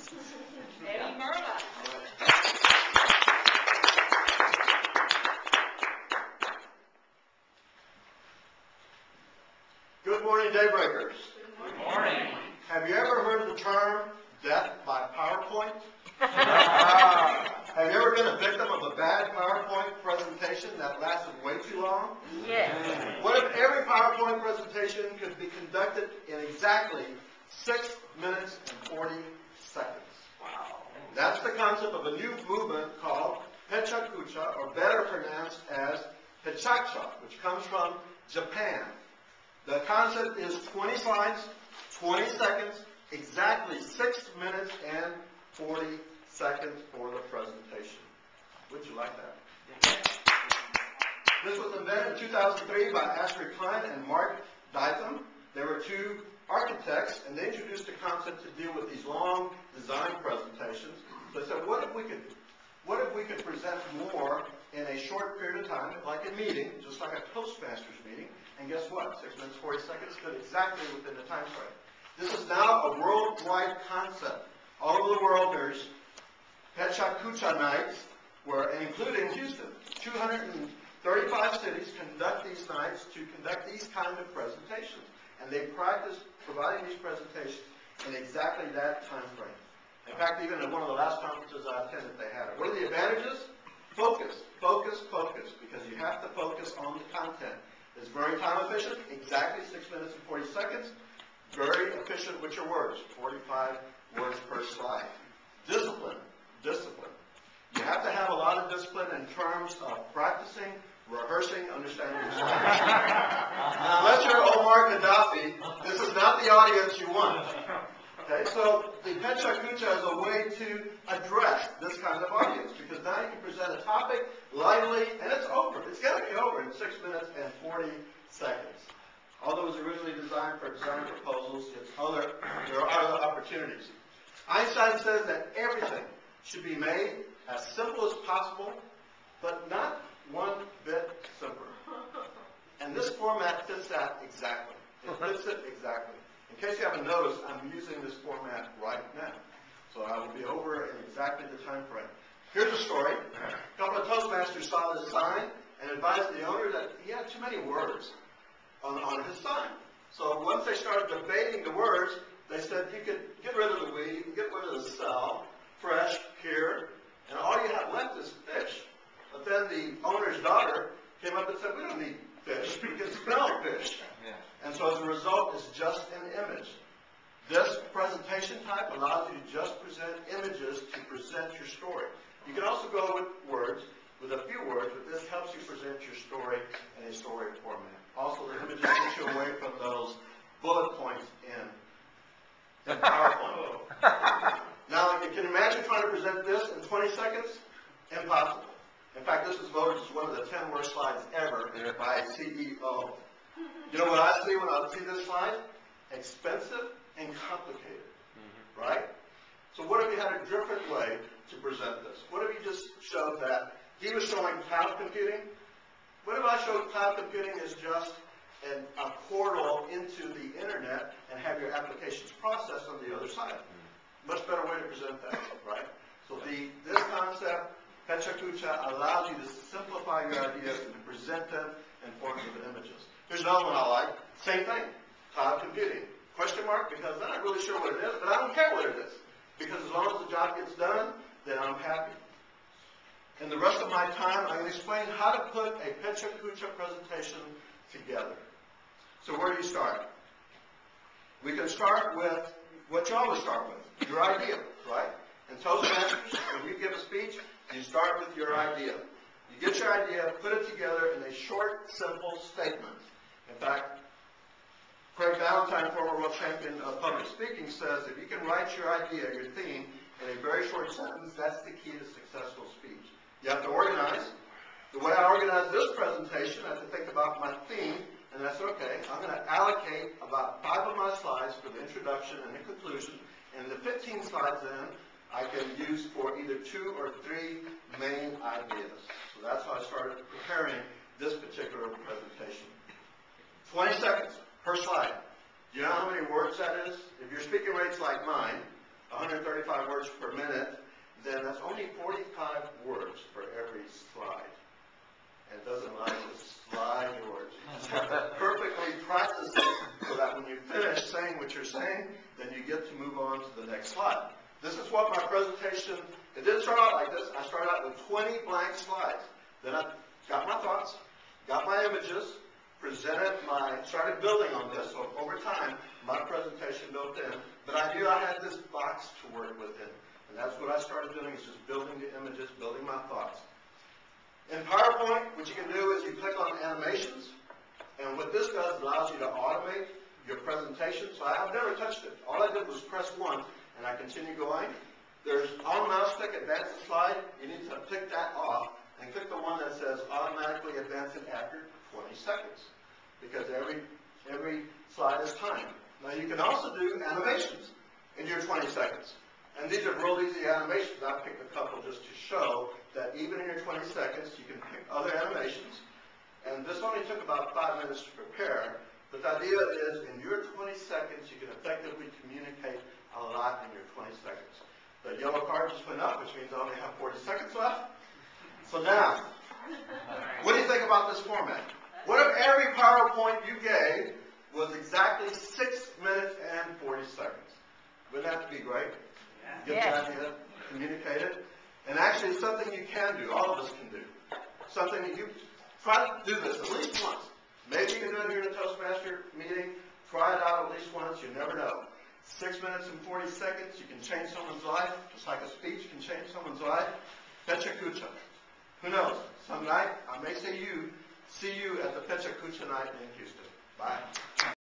Eddie Merla. Good morning, Daybreakers. Good morning. Have you ever heard the term death by PowerPoint? Have you ever been a victim of a bad PowerPoint presentation that lasted way too long? Yes. What if every PowerPoint presentation could be conducted in exactly 6 minutes and 40 seconds? Wow. That's the concept of a new movement called Pechakucha, or better pronounced as Pechakucha, which comes from Japan. The concept is 20 slides, 20 seconds, exactly 6 minutes and 40 seconds for the presentation. Would you like that? This was invented in 2003 by Astrid Klein and Mark Ditham. They were two architects, and they introduced the concept to deal with these long design presentations. They said, what if we could present more in a short period of time, like a meeting, just like a Toastmasters meeting, and guess what? 6 minutes, 40 seconds fit exactly within the time frame. This is now a worldwide concept. All over the world, there's Pechakucha nights, including Houston. 235 cities conduct these nights to conduct these kind of presentations. And they practice providing these presentations in exactly that time frame. In fact, even at one of the last conferences I attended, they had it. What are the advantages? Focus, focus, focus, because you have to focus on the content. It's very time efficient, exactly 6 minutes and 40 seconds. Very efficient with your words, 45 words per slide. Discipline, discipline. You have to have a lot of discipline in terms of practicing, rehearsing, understanding your slides. Now, unless you're Omar Gaddafi, this is not the audience you want. Okay, so the Pechakucha is a way to address this kind of audience, because now you can present a topic lively, and it's over. It's going to be over in 6 minutes and 40 seconds. Although it was originally designed for design proposals, there are other opportunities. Einstein says that everything should be made as simple as possible, but not one bit simpler. And this format fits that exactly. It fits it exactly. In case you haven't noticed, I'm using this format right now. So I will be over in exactly the time frame. Here's a story. A couple of Toastmasters saw this sign and advised the owner that he had too many words on his sign. So once they started debating the words, they said you could get rid of the we, you can get rid of the sell, fresh, here, and all you have left is fish. But then the owner's daughter came up and said, we don't need fish, we can smell fish. Yeah. And so as a result, it's just an image. This presentation type allows you to just present images to present your story. You can also go with words, with a few words, but this helps you present your story in a story format. Also, the images get you away from those bullet points in PowerPoint. Now, you can imagine trying to present this in 20 seconds? Impossible. In fact, this was voted as one of the 10 worst slides ever by a CEO. You know what I see when I see this slide? Expensive and complicated, right? So what if you had a different way to present this? What if you just showed that he was showing cloud computing? What if I showed cloud computing as just a portal into the internet and have your applications processed on the other side? Much better way to present that, right? So this concept, Pechakucha, allows you to simplify your ideas and to present them in forms of images. Here's another one I like. Same thing, cloud computing. Question mark, because I'm not really sure what it is, but I don't care what it is. Because as long as the job gets done, then I'm happy. In the rest of my time, I'm going to explain how to put a Pechakucha presentation together. So where do you start? We can start with what you always start with, your idea, right? In Toastmasters, when you give a speech, you start with your idea. You get your idea, put it together in a short, simple statement. In fact, Craig Valentine, former world champion of public speaking, says if you can write your idea, your theme, in a very short sentence, that's the key to successful speech. You have to organize. The way I organize this presentation, I have to think about my theme, and that's okay. I'm going to allocate about 5 of my slides for the introduction and the conclusion, and the 15 slides then I can use for either 2 or 3 main ideas. So that's how I started preparing this particular presentation. 20 seconds per slide. Do you know how many words that is? If your speaking rate's like mine, 135 words per minute, then that's only 45 words for every slide. And it doesn't like to slide your words. You just have to perfectly practice it so that when you finish saying what you're saying, then you get to move on to the next slide. This is what my presentation, it didn't start out like this. I started out with 20 blank slides. Then I got my thoughts, got my images, started building on this. So over time, my presentation built in. But I knew I had this box to work within. And that's what I started doing, is just building the images, building my thoughts. In PowerPoint, what you can do is you click on animations. And what this does, allows you to automate your presentation. So I've never touched it. All I did was press 1, and I continue going. There's on mouse click, advance the slide. You need to click that off, and click the one that says automatically advance it after 20 seconds. Because every slide is timed. Now you can also do animations in your 20 seconds. And these are real easy animations. I picked a couple just to show that even in your 20 seconds, you can pick other animations. And this only took about 5 minutes to prepare. But the idea is, in your 20 seconds, you can effectively communicate a lot in your 20 seconds. The yellow card just went up, which means I only have 40 seconds left. So now, what do you think about this format? What if every PowerPoint you gave was exactly 6 minutes and 40 seconds? Wouldn't that be great? Get the idea, communicate it. And actually, it's something you can do, all of us can do. Something that you try to do this at least once. Maybe you can do it here in a Toastmaster meeting. Try it out at least once, you never know. 6 minutes and 40 seconds, you can change someone's life, just like a speech can change someone's life. Pecha Kucha. Who knows? Some night, I may see you at the Pecha Kucha night in Houston. Bye.